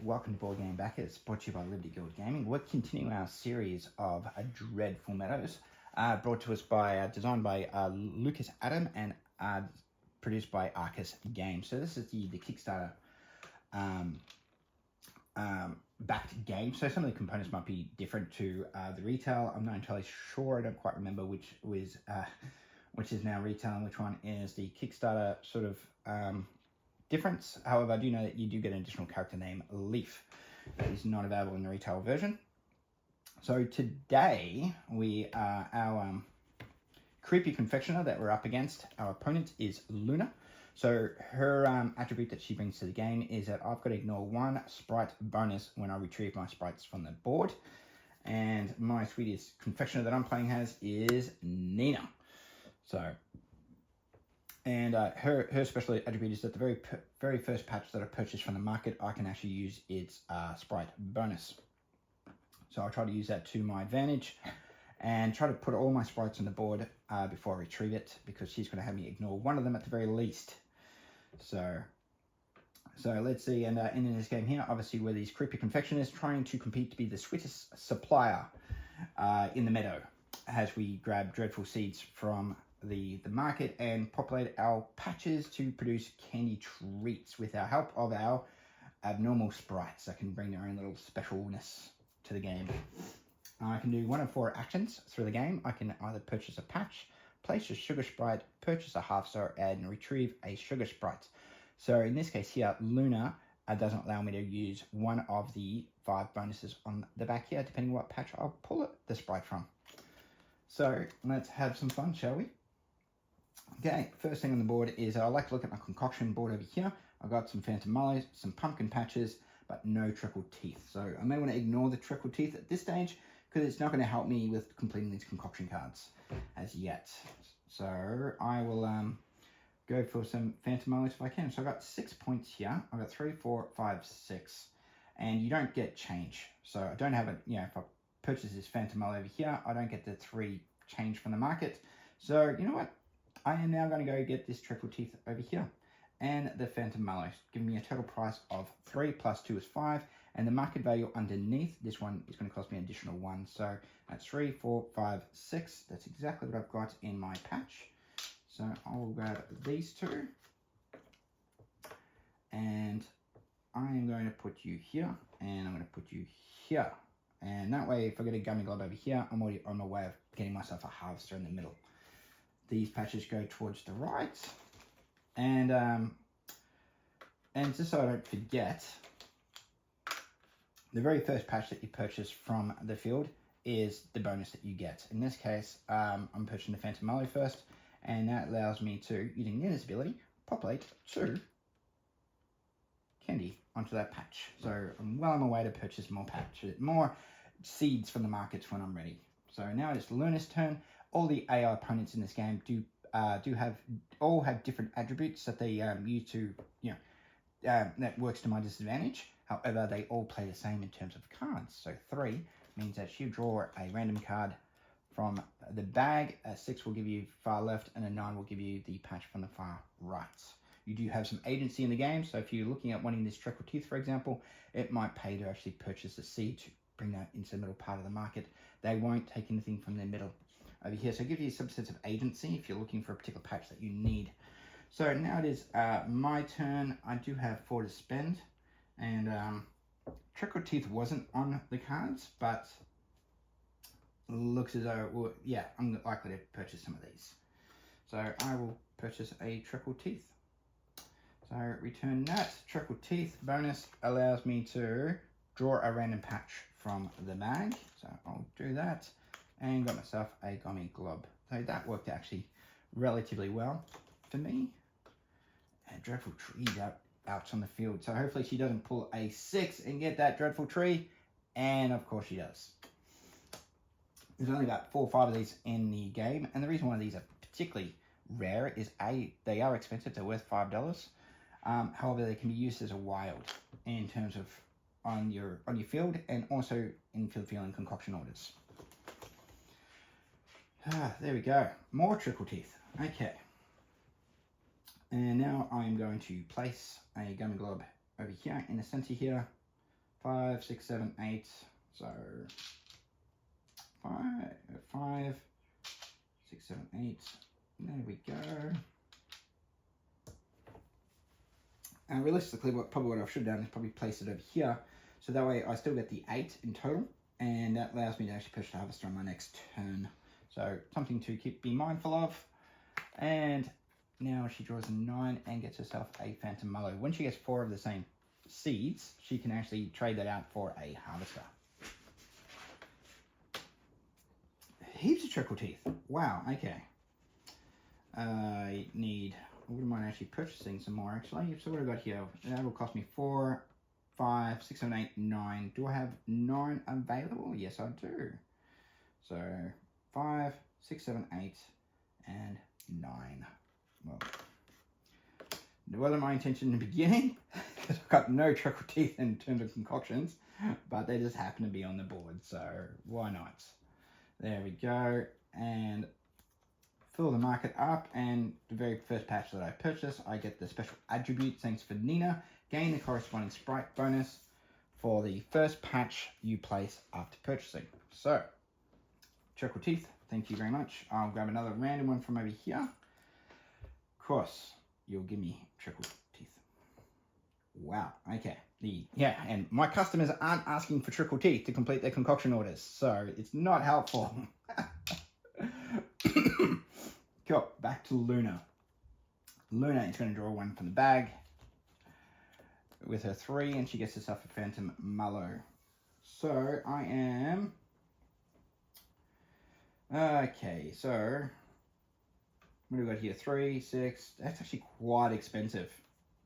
welcome to Board Game Backers, brought to you by Liberty Guild Gaming. We're continuing our series of Dreadful Meadows, brought to us by, designed by Lucas Adam and produced by Arcus Games. So this is the Kickstarter backed game. So some of the components might be different to the retail. I'm not entirely sure. I don't quite remember which is now retail and which one is the Kickstarter sort of difference. However, I do know that you do get an additional character named Leaf that is not available in the retail version. So today our creepy confectioner that we're up against, our opponent is Luna. So her attribute that she brings to the game is that I've got to ignore one sprite bonus when I retrieve my sprites from the board. And my sweetest confectioner that I'm playing has is Nina. So, and her special attribute is that the very first patch that I purchased from the market, I can actually use its sprite bonus. So I try to use that to my advantage and try to put all my sprites on the board before I retrieve it, because she's going to have me ignore one of them at the very least. So let's see. And in this game here, obviously we're these creepy confectioners trying to compete to be the sweetest supplier in the meadow as we grab dreadful seeds from the market and populate our patches to produce candy treats with our help of our abnormal sprites that can bring their own little specialness to the game. I can do one of 4 actions through the game. I can either purchase a patch, place a sugar sprite, purchase a half star, and retrieve a sugar sprite. So in this case here, Luna doesn't allow me to use one of the 5 bonuses on the back here, depending on what patch I'll pull the sprite from. So let's have some fun, shall we? Okay, first thing on the board is I like to look at my concoction board over here. I've got some Phantom Mallows, some pumpkin patches, but no trickle teeth. So I may want to ignore the trickle teeth at this stage, because it's not going to help me with completing these concoction cards as yet. So I will go for some Phantom Mallows if I can. So I've got 6 points here. I've got 3, 4, 5, 6. And you don't get change. So I don't have it, if I purchase this Phantom Mallow over here, I don't get the 3 change from the market. So you know what? I am now going to go get this trickle teeth over here. And the Phantom Mallows, giving me a total price of 3 plus 2 is 5. And the market value underneath this one is going to cost me an additional 1. So that's 3, 4, 5, 6. That's exactly what I've got in my patch. So I'll grab these 2. And I am going to put you here. And I'm going to put you here. And that way, if I get a gummy glob over here, I'm already on my way of getting myself a harvester in the middle. These patches go towards the right. And just so I don't forget, the very first patch that you purchase from the field is the bonus that you get. In this case, I'm purchasing the Phantom Mallow first, and that allows me to, using Nina's ability, populate 2 candy onto that patch. So I'm well on my way to purchase more seeds from the markets when I'm ready. So now it's Luna's turn. All the AI opponents in this game all have different attributes that they use to, that works to my disadvantage. However, they all play the same in terms of cards. So 3 means that you draw a random card from the bag. A 6 will give you far left, and a 9 will give you the patch from the far right. You do have some agency in the game, so if you're looking at wanting this trickle teeth, for example, it might pay to actually purchase a seed to bring that into the middle part of the market. They won't take anything from the middle over here, so it gives you some sense of agency if you're looking for a particular patch that you need. So now it is my turn. I do have 4 to spend, and trickle teeth wasn't on the cards, but looks as though, well, yeah, I'm likely to purchase some of these. So I will purchase a trickle teeth. So return that. Trickle teeth bonus allows me to draw a random patch from the bag. So I'll do that. And got myself a gummy glob. So that worked actually relatively well for me. And dreadful tree out on the field. So hopefully she doesn't pull a 6 and get that dreadful tree. And of course she does. There's only about 4 or 5 of these in the game. And the reason why these are particularly rare is they are expensive. They're worth $5. However, they can be used as a wild in terms of on your field, and also in field and concoction orders. There we go. More trickle teeth. Okay. And now I'm going to place a gummy glob over here in the center here. 5, 6, 7, 8. So 5, 6, 7, 8. There we go. And realistically, probably what I should have done is probably place it over here. So that way I still get the 8 in total. And that allows me to actually push the harvester on my next turn. So something to be mindful of. And now she draws a 9 and gets herself a Phantom Mallow. When she gets 4 of the same seeds, she can actually trade that out for a harvester. Heaps of Trickle Teeth. Wow, okay. I wouldn't mind actually purchasing some more actually. So what have I got here? That will cost me 4, 5, 6, 7, 8, 9. Do I have 9 available? Yes, I do. So 5, 6, 7, 8, and 9. Well, it wasn't my intention in the beginning, because I've got no Trickle Teeth in terms of concoctions, but they just happen to be on the board, so why not? There we go, and fill the market up, and the very first patch that I purchase, I get the special attribute, thanks for Nina, gain the corresponding sprite bonus for the first patch you place after purchasing. So, Trickle Teeth, thank you very much. I'll grab another random one from over here. Of course, you'll give me Trickle Teeth. Wow, okay. Yeah, and my customers aren't asking for Trickle Teeth to complete their concoction orders, so it's not helpful. Cool, back to Luna. Luna is going to draw one from the bag with her 3, and she gets herself a Phantom Mallow. So I am... Okay, so what do we got here? 3, 6. That's actually quite expensive,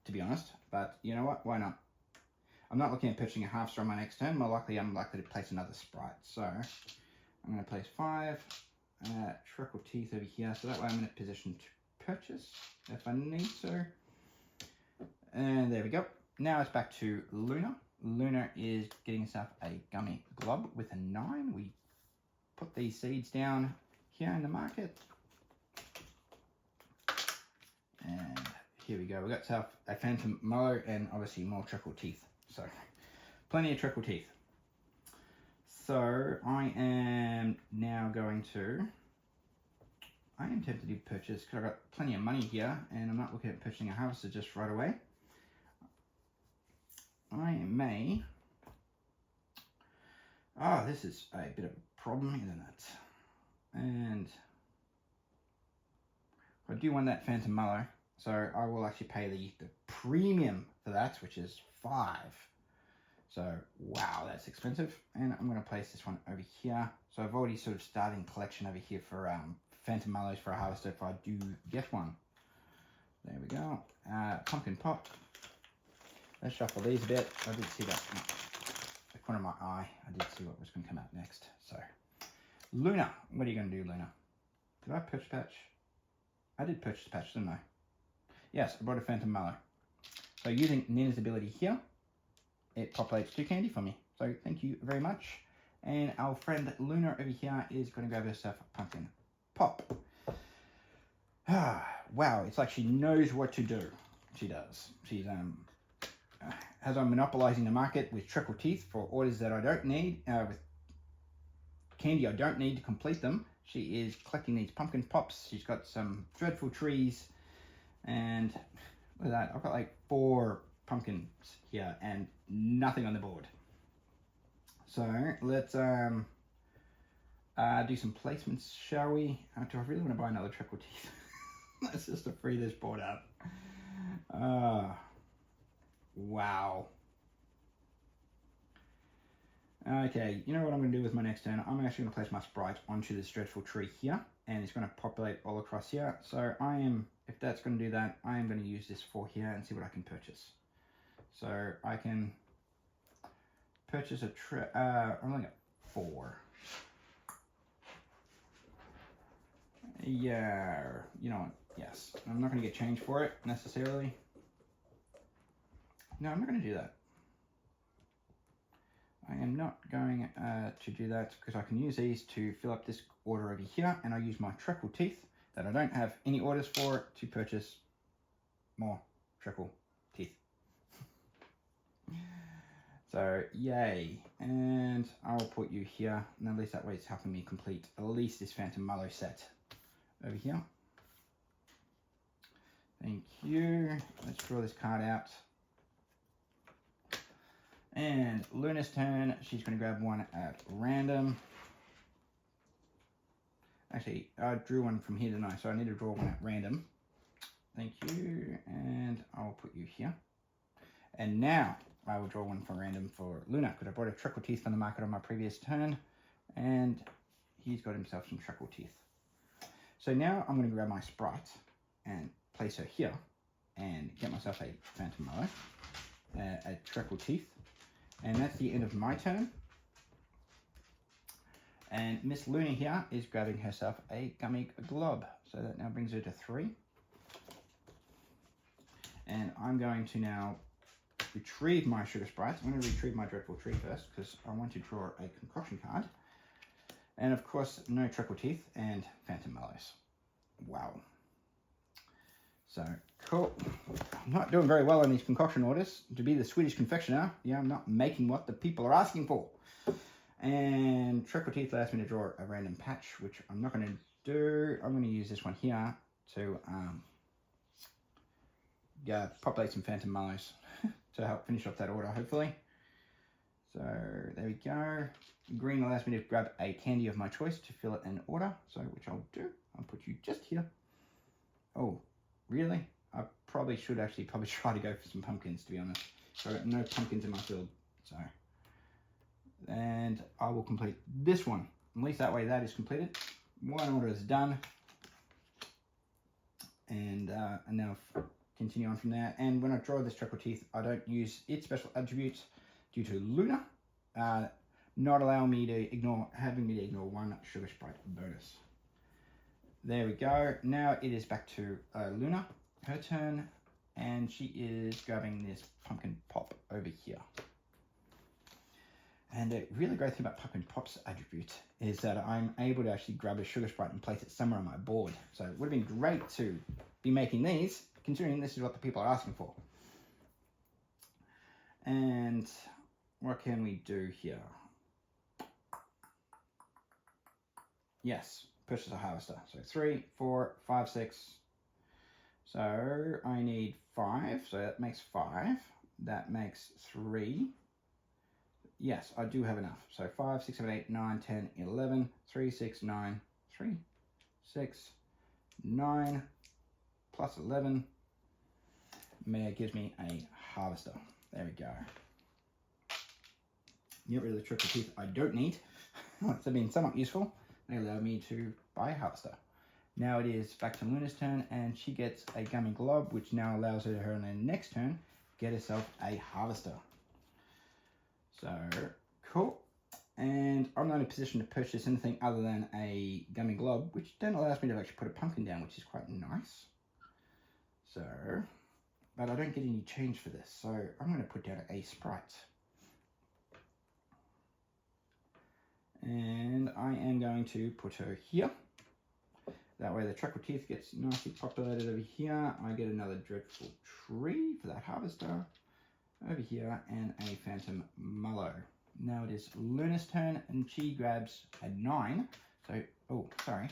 to be honest. But you know what? Why not? I'm not looking at pitching a half star on my next turn. More likely, I'm likely to place another sprite. So I'm going to place 5 Trickle Teeth over here. So that way I'm in a position to purchase if I need to. And there we go. Now it's back to Luna. Luna is getting herself a Gummy Glob with a 9. We put these seeds down here in the market. And here we go. We got ourselves a Phantom Mallow and obviously more Trickle Teeth. So plenty of Trickle Teeth. So I am now going to... I am tempted to purchase because I've got plenty of money here and I'm not looking at purchasing a harvester just right away. I may... Oh, this is a bit of a problem, isn't it? And I do want that Phantom Mallow, so I will actually pay the premium for that, which is 5. So, wow, that's expensive. And I'm going to place this one over here. So I've already sort of started a collection over here for Phantom Mallows for a harvester if I do get one. There we go. Pumpkin Pop. Let's shuffle these a bit. I did see that in the corner of my eye. I did see what was going to come out next. So, Luna. What are you going to do, Luna? Did I purchase patch? I did purchase the patch, didn't I? Yes, I brought a Phantom Mallow. So using Nina's ability here, it populates 2 candy for me. So thank you very much. And our friend Luna over here is going to grab herself a Pumpkin Pop. Wow, it's like she knows what to do. She does. She's as I'm monopolizing the market with Trickle Teeth for orders that I don't need, with candy I don't need to complete them. She is collecting these Pumpkin Pops. She's got some Dreadful Trees, and look at that. I've got like 4 pumpkins here and nothing on the board. So let's do some placements, shall we? Do I really want to buy another Trickle Teeth? That's just to free this board up. Wow. Okay, you know what I'm going to do with my next turn? I'm actually going to place my sprite onto this Dreadful Tree here, and it's going to populate all across here. So I am, if that's going to do that, I am going to use this 4 here and see what I can purchase. So I can purchase a I've only got 4. Yeah, you know what? Yes, I'm not going to get change for it necessarily. No, I'm not going to do that. I am not going to do that because I can use these to fill up this order over here, and I use my Trickle Teeth that I don't have any orders for to purchase more Trickle Teeth. So, yay. And I'll put you here. And at least that way it's helping me complete at least this Phantom Mallow set over here. Thank you. Let's draw this card out. And Luna's turn. She's going to grab one at random. Actually, I drew one from here tonight, so I need to draw one at random. Thank you. And I'll put you here. And now I will draw one for random for Luna, because I brought a Treacle Teeth from the market on my previous turn. And he's got himself some Treacle Teeth. So now I'm going to grab my Sprite and place her here and get myself a Phantom Mallow, a Treacle Teeth. And that's the end of my turn. And Miss Luna here is grabbing herself a Gummy Glob. So that now brings her to 3. And I'm going to now retrieve my Sugar Sprites. I'm going to retrieve my Dreadful Tree first, because I want to draw a concoction card. And of course, no Treacle Teeth and Phantom Mallows. Wow. So, cool. I'm not doing very well on these concoction orders. To be the Swedish confectioner, yeah, I'm not making what the people are asking for. And Treacle Teeth allows me to draw a random patch, which I'm not going to do. I'm going to use this one here to populate some Phantom Mallows to help finish off that order, hopefully. So, there we go. Green allows me to grab a candy of my choice to fill it in order, so which I'll do. I'll put you just here. Oh, really? I probably should probably try to go for some pumpkins, to be honest. So I've got no pumpkins in my field, so. And I will complete this one. At least that way that is completed. One order is done. And now continue on from there. And when I draw this Treacle Teeth, I don't use its special attributes due to Luna. Not allowing me to ignore, having me to ignore one Sugar Sprite bonus. There we go. Now it is back to Luna, her turn, and she is grabbing this Pumpkin Pop over here. And a really great thing about Pumpkin Pop's attribute is that I'm able to actually grab a Sugar Sprite and place it somewhere on my board. So it would have been great to be making these, considering this is what the people are asking for. And what can we do here? Yes, purchase a harvester. So 3, 4, 5, 6. So I need 5. So that makes 5. That makes 3. Yes, I do have enough. So 5, 6, 7, 8, 9, 10, 11, 3, 6, 9, 3, 6, 9, plus 11. It gives me a harvester. There we go. Get rid of the Treacle Teeth I don't need. It's been somewhat useful. They allow me to buy a harvester. Now it is back to Luna's turn, and she gets a Gummy Glob, which now allows her on her next turn get herself a harvester. So, cool. And I'm not in a position to purchase anything other than a Gummy Glob, which then allows me to actually put a pumpkin down, which is quite nice. So, but I don't get any change for this, so I'm going to put down a Sprite. And I am going to put her here. That way the Treacle Teeth gets nicely populated over here. I get another Dreadful Tree for that harvester over here, and a Phantom Mallow. Now it is Luna's turn, and she grabs a 9. So, oh, sorry.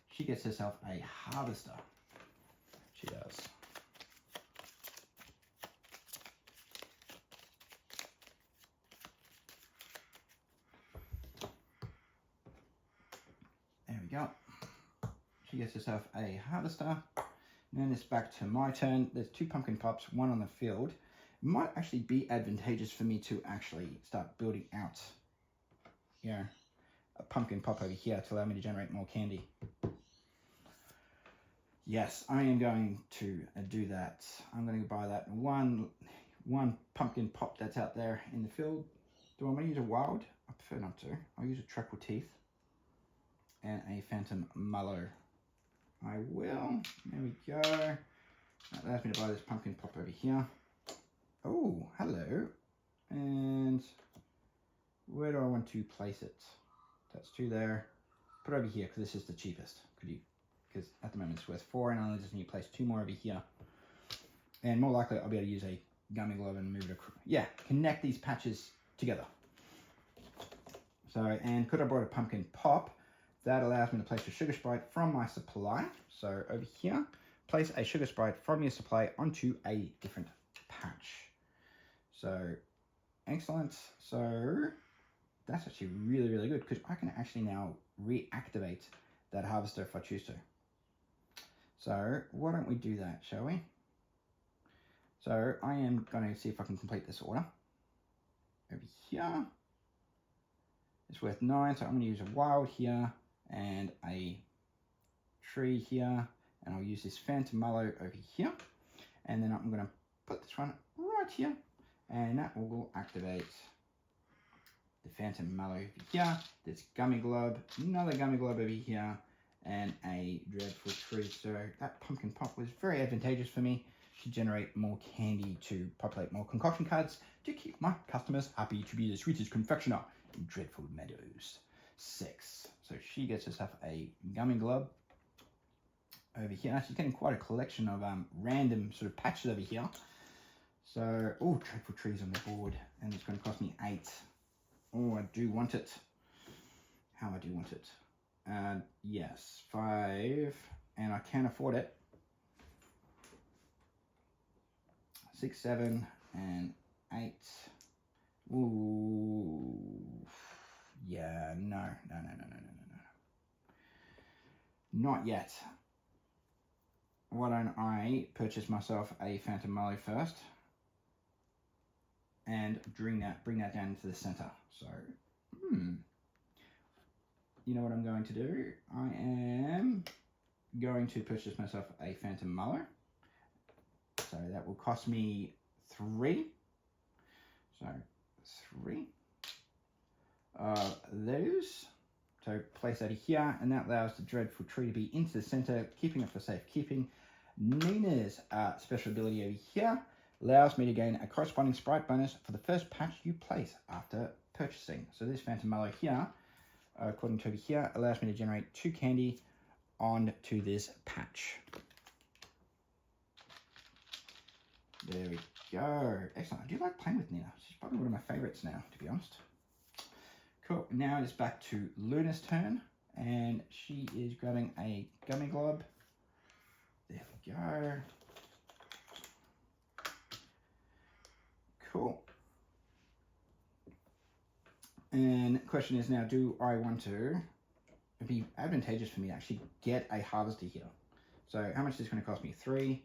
She gets herself a harvester. She does. There we go. She gets herself a harvester. And then it's back to my turn. There's 2 pumpkin pops, one on the field. It might actually be advantageous for me to actually start building out, you know, a pumpkin pop over here to allow me to generate more candy. Yes, I am going to do that. I'm going to buy that one pumpkin pop that's out there in the field. Do I want to use a wild? I prefer not to. I'll use a Treacle Teeth and a Phantom Mallow. I will. There we go. That allows me to buy this pumpkin pop over here. Oh, hello. And where do I want to place it? That's 2 there. Put it over here because this is the cheapest. Because at the moment it's worth 4, and I only just need to place 2 more over here. And more likely I'll be able to use a gummy glove and move it across. Yeah, connect these patches together. So, and could I brought a pumpkin pop, that allows me to place a sugar sprite from my supply. So over here, place a sugar sprite from your supply onto a different patch. So excellent. So that's actually really, really good because I can actually now reactivate that harvester if I choose to. So why don't we do that, shall we? So I am going to see if I can complete this order. Over here, it's worth 9, so I'm going to use a wild here and a tree here, and I'll use this phantom mallow over here, and then I'm going to put this one right here, and that will activate the phantom mallow over here, this gummy glob, another gummy glob over here, and a dreadful tree. So that pumpkin pop was very advantageous for me to generate more candy to populate more concoction cards to keep my customers happy, to be the sweetest confectioner in Dreadful Meadows 6. So she gets herself a gummy glob over here. She's getting quite a collection of random sort of patches over here. So, oh, dreadful trees on the board, and it's going to cost me 8. Oh, I do want it. How I do want it. Yes, 5, and I can afford it. 6, 7, and 8. Ooh, yeah, no. Not yet. Why don't I purchase myself a phantom mallow first and bring that down into the center. So, you know what I'm going to do? I am going to purchase myself a phantom mallow. So that will cost me 3. So 3 of those. So place that here, and that allows the dreadful tree to be into the center, keeping it for safekeeping. Nina's special ability over here allows me to gain a corresponding sprite bonus for the first patch you place after purchasing. So this phantom mallow here, according to over here, allows me to generate 2 candy onto this patch. There we go. Excellent. I do like playing with Nina. She's probably one of my favorites now, to be honest. Cool. Now it's back to Luna's turn, and she is grabbing a gummy glob. There we go. Cool. And the question is now, do I want to, it'd be advantageous for me to actually get a harvester here. So how much is this going to cost me? 3,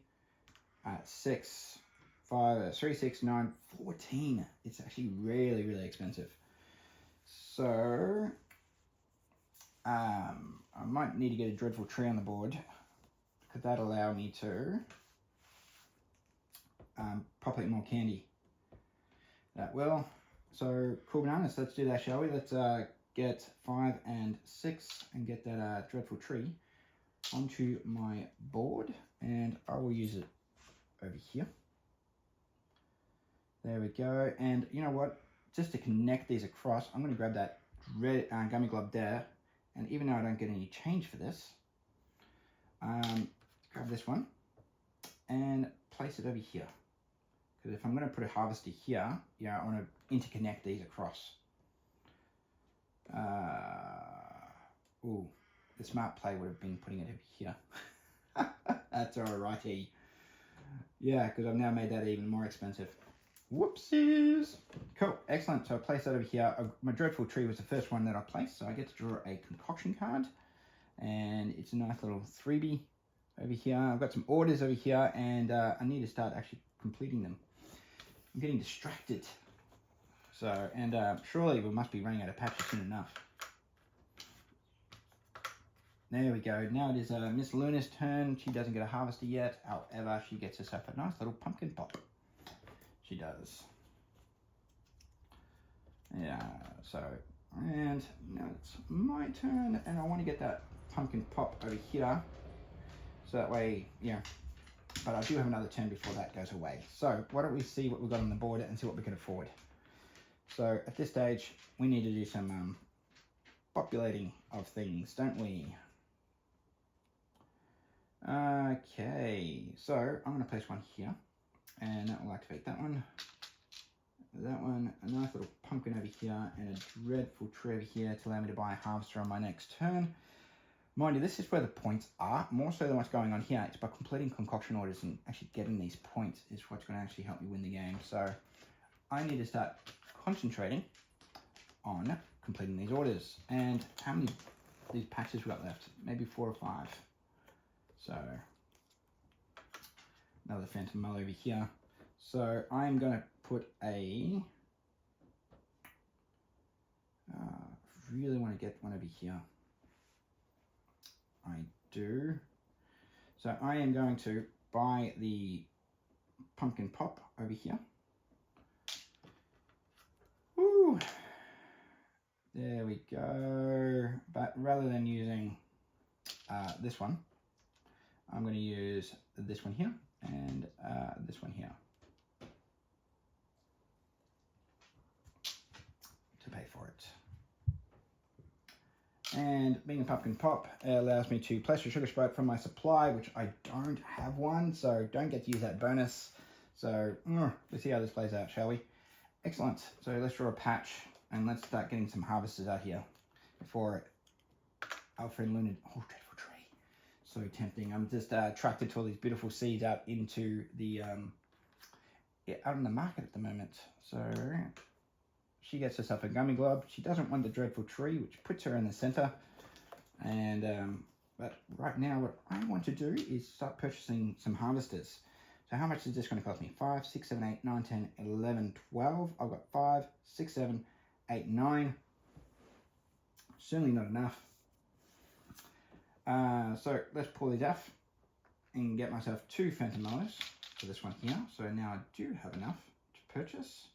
6, 5, 3, 6, 9, 14. It's actually really, really expensive. So I might need to get a dreadful tree on the board, because that'll allow me to populate more candy. That will. So cool bananas, let's do that, shall we? Let's get 5 and 6 and get that dreadful tree onto my board, and I will use it over here. There we go. And you know what? Just to connect these across, I'm going to grab that red gummy glob there, and even though I don't get any change for this, grab this one and place it over here. Because if I'm going to put a harvester here, I want to interconnect these across. Ooh, the smart play would have been putting it over here. That's alrighty. Yeah, because I've now made that even more expensive. Whoopsies. Cool, excellent. So I placed that over here. My dreadful tree was the first one that I placed, so I get to draw a concoction card, and it's a nice little 3B over here. I've got some orders over here, and I need to start actually completing them. I'm getting distracted. So, and surely we must be running out of patches soon enough. There we go. Now it is Miss Luna's turn. She doesn't get a harvester yet. However, she gets herself a nice little pumpkin pop. She does. Yeah, so, and now it's my turn, and I want to get that pumpkin pop over here. So that way, but I do have another turn before that goes away. So why don't we see what we've got on the board and see what we can afford. So at this stage, we need to do some populating of things, don't we? Okay, so I'm going to place one here. And that will activate that one. That one, a nice little pumpkin over here, and a dreadful tree over here to allow me to buy a harvester on my next turn. Mind you, this is where the points are, more so than what's going on here. It's by completing concoction orders and actually getting these points is what's going to actually help me win the game. So I need to start concentrating on completing these orders. And how many of these patches we got left? Maybe 4 or 5. So another Phantom Mull over here. So I'm going to put a... really want to get one over here. I do. So I am going to buy the pumpkin pop over here. Woo! There we go. But rather than using this one, I'm going to use this one here and this one here to pay for it. And being a pumpkin pop, it allows me to place a sugar sprite from my supply, which I don't have one, so don't get to use that bonus. So let's see how this plays out, shall we? Excellent. So let's draw a patch and let's start getting some harvesters out here before Alpha and Luna. Oh, dreadful tree. So tempting. I'm just attracted to all these beautiful seeds out into the out in the market at the moment. So she gets herself a gummy glob. She doesn't want the dreadful tree, which puts her in the center. And but right now, what I want to do is start purchasing some harvesters. So how much is this going to cost me? 5, 6, 7, 8, 9, 10, 11, 12. I've got 5, 6, 7, 8, 9. Certainly not enough. So let's pull these off and get myself 2 Phantom Mullows for this one here. So now I do have enough to purchase.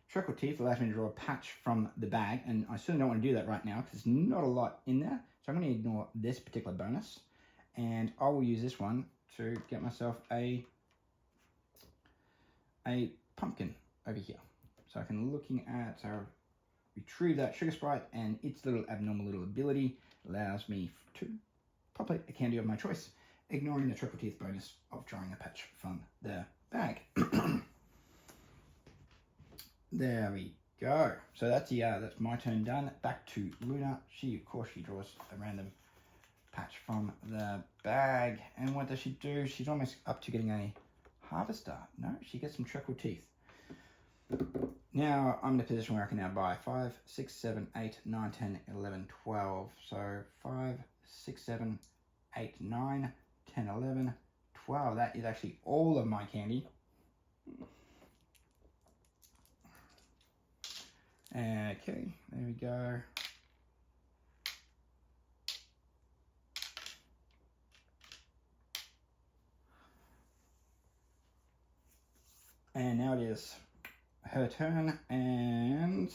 Treacle Teeth allows me to draw a patch from the bag, and I certainly don't want to do that right now because there's not a lot in there. So I'm going to ignore this particular bonus, and I will use this one to get myself a pumpkin over here. So I can retrieve that sugar sprite, and its little abnormal little ability allows me to populate a candy of my choice, ignoring the Treacle Teeth bonus of drawing a patch from the bag. There we go. So that's my turn done. Back to Luna. Of course, she draws a random patch from the bag. And what does she do? She's almost up to getting a harvester. No, she gets some Treacle Teeth. Now I'm in a position where I can now buy 5, 6, 7, 8, 9, 10, 11, 12. So 5, 6, 7, 8, 9, 10, 11, 12. That is actually all of my candy. Okay, there we go. And now it is her turn, and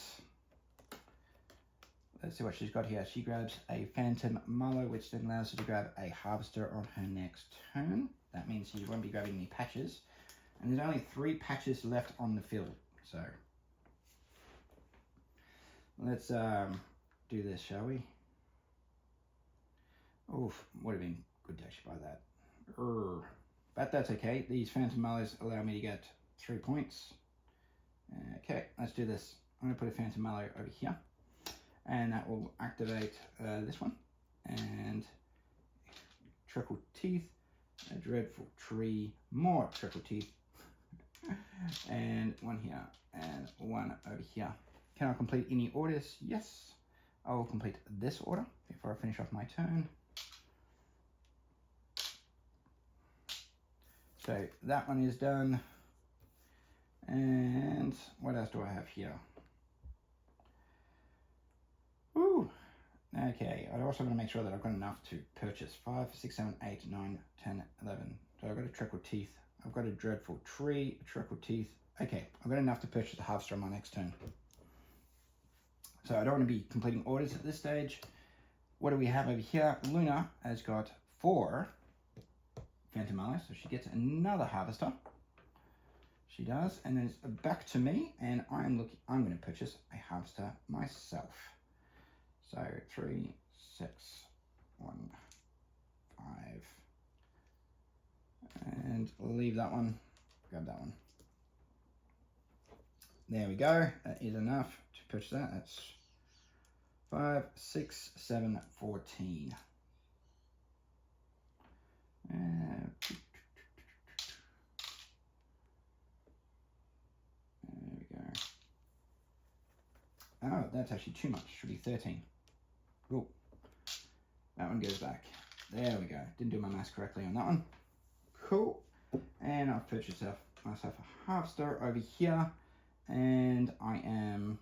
let's see what she's got here. She grabs a Phantom Mullow, which then allows her to grab a harvester on her next turn. That means she won't be grabbing any patches. And there's only 3 patches left on the field, so let's do this, shall we? Oof, would have been good to actually buy that. But that's okay. These Phantom Mullows allow me to get 3 points. Okay, let's do this. I'm going to put a Phantom Mullow over here, and that will activate this one. And Treacle Teeth, a Dreadful Tree, more Treacle Teeth, and one here, and one over here. Can I complete any orders? Yes. I will complete this order before I finish off my turn. So that one is done. And what else do I have here? Ooh. Okay, I also want to make sure that I've got enough to purchase 5, 6, 7, 8, 9, 10, 11. So I've got a Treacle Teeth. I've got a Dreadful Tree, a Treacle Teeth. Okay, I've got enough to purchase a harvester on my next turn. So I don't want to be completing orders at this stage. What do we have over here? Luna has got 4 Phantom Mullows, so she gets another harvester. She does, and then it's back to me, and I'm going to purchase a harvester myself. So 3, 6, 1, 5, and leave that one. Grab that one. There we go. That is enough to purchase that. That's 5, 6, 7, 14. There we go. Oh, that's actually too much. Should be 13. Oh, that one goes back. There we go. Didn't do my math correctly on that one. Cool. And I've purchased myself a half star over here. And I am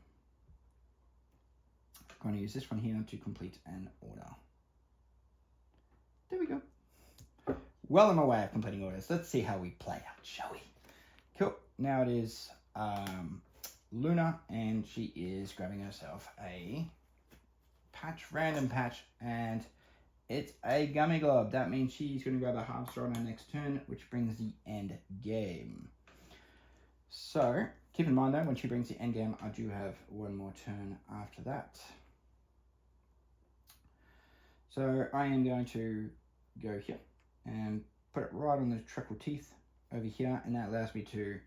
going to use this one here to complete an order. There we go. Well on my way of completing orders. Let's see how we play out, shall we? Cool. Now it is Luna, and she is grabbing herself a patch, random patch, and it's a Gummy Glob. That means she's going to grab a half star on her next turn, which brings the end game. So, keep in mind though, when she brings the end game, I do have one more turn after that. So, I am going to go here and put it right on the Treacle Teeth over here, and that allows me to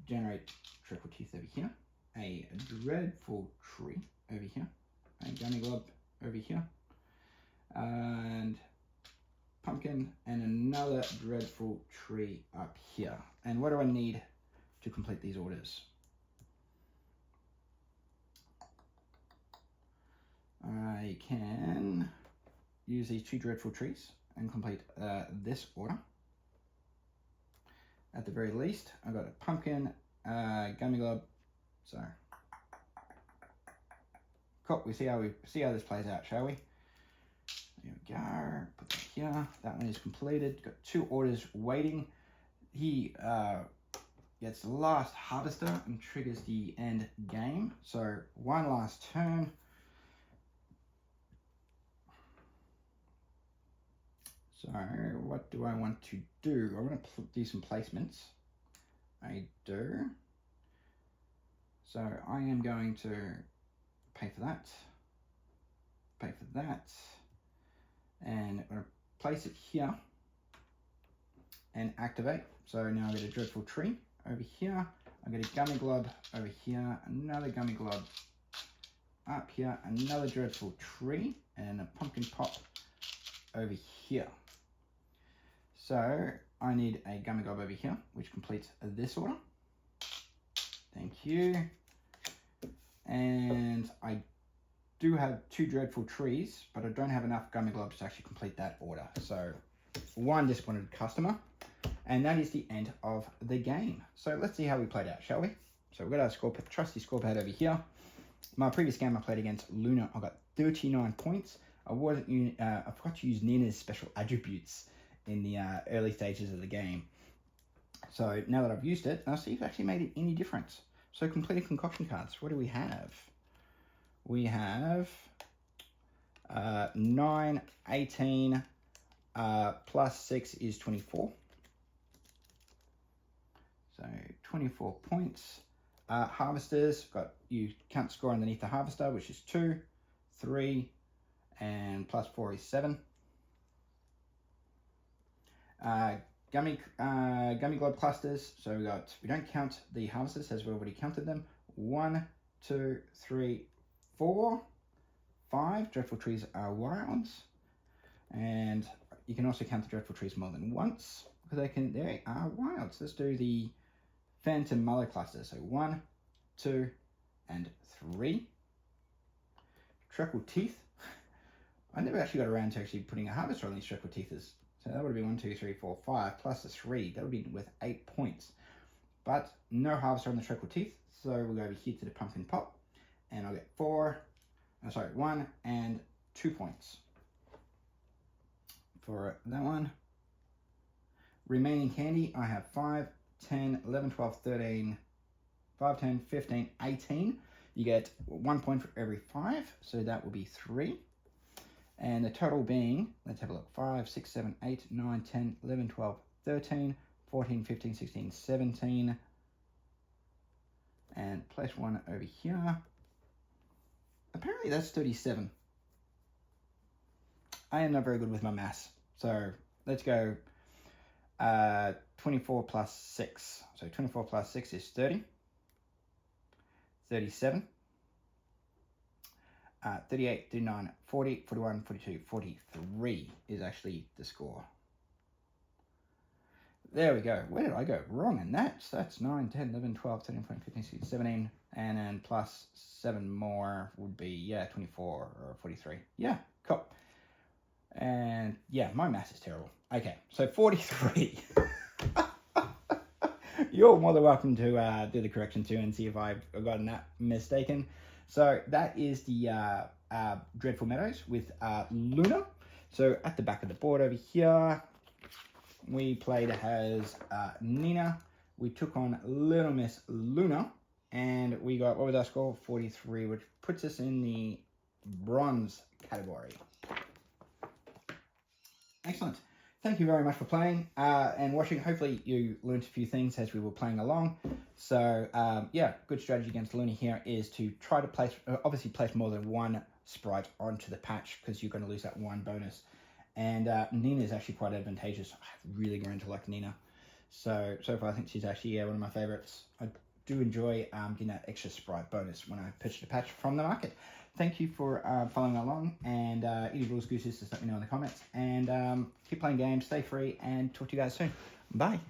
generate Treacle Teeth over here, a Dreadful Tree over here, a Gummy Glob over here, and Pumpkin, and another Dreadful Tree up here. And what do I need to complete these orders? I can use these 2 Dreadful Trees and complete this order. At the very least, I've got a Pumpkin, Gummy Glob. So, cool. We see how this plays out, shall we? There we go. Put that here. That one is completed. Got 2 orders waiting. He gets the last harvester and triggers the end game. So one last turn. So what do I want to do? I want to do some placements. I do. So I am going to pay for that. Pay for that. And I'm going to place it here and activate. So now I get a Dreadful Tree over here. I get a Gummy Glob over here, another Gummy Glob up here, another Dreadful Tree, and a Pumpkin Pop over here. So I need a Gummy Glob over here, which completes this order. Thank you. And I do have 2 Dreadful Trees, but I don't have enough Gummy Globs to actually complete that order. So one disappointed customer, and that is the end of the game. So let's see how we played out, shall we? So we've got our trusty scorepad over here. My previous game I played against Luna, I got 39 points. I forgot to use Nina's special attributes in the early stages of the game. So now that I've used it, I'll see if it actually made any difference. So completed concoction cards, what do we have? We have 9, 18, plus 6 is 24. So 24 points. Harvesters, you can't score underneath the harvester, which is 2, 3, and plus 4 is 7. Gummy Glob clusters, so we don't count the harvesters as we've already counted them. 1, 2, 3, 4, 5 Dreadful Trees are wilds, and you can also count the Dreadful Trees more than once because they are wilds. Let's do the Phantom Mullow cluster. So 1, 2, and 3. Treacle Teeth. I never actually got around to actually putting a harvester on these Treacle Teethers. So that would be 1, 2, 3, 4, 5 plus a 3. That would be worth 8 points. But no harvester on the Treacle Teeth, so we'll go over here to the Pumpkin Pop, and I'll get 1 and 2 points for that one. Remaining candy, I have 5, 10, 11, 12, 13, 5, 10, 15, 18. You get 1 point for every 5, so that will be 3. And the total being, let's have a look, 5, 6, 7, 8, 9, 10, 11, 12, 13, 14, 15, 16, 17. And place 1 over here. Apparently that's 37. I am not very good with my maths. So let's go 24 plus 6. So 24 plus 6 is 30. 37, 38, 39, 40, 41, 42, 43 is actually the score. There we go. Where did I go wrong in that? So that's 9, 10, 11, 12, 13, 14, 15, 16, 17. And then plus 7 more would be, yeah, 24 or 43. Yeah, cool. And yeah, my math is terrible. Okay, so 43. You're more than welcome to do the correction too and see if I've gotten that mistaken. So that is the Dreadful Meadows with Luna. So at the back of the board over here, we played as Nina. We took on Little Miss Luna. And we got, what was our score? 43, which puts us in the bronze category. Excellent. Thank you very much for playing and watching. Hopefully you learned a few things as we were playing along. So yeah, good strategy against Luna here is to try to place, obviously place more than one sprite onto the patch because you're going to lose that one bonus. And Nina is actually quite advantageous. I've really grown to like Nina. So far I think she's actually one of my favorites. I do enjoy getting that extra sprite bonus when I purchase a patch from the market. Thank you for following along, and any rules, gooses, just let me know in the comments. And keep playing games, stay free, and talk to you guys soon. Bye.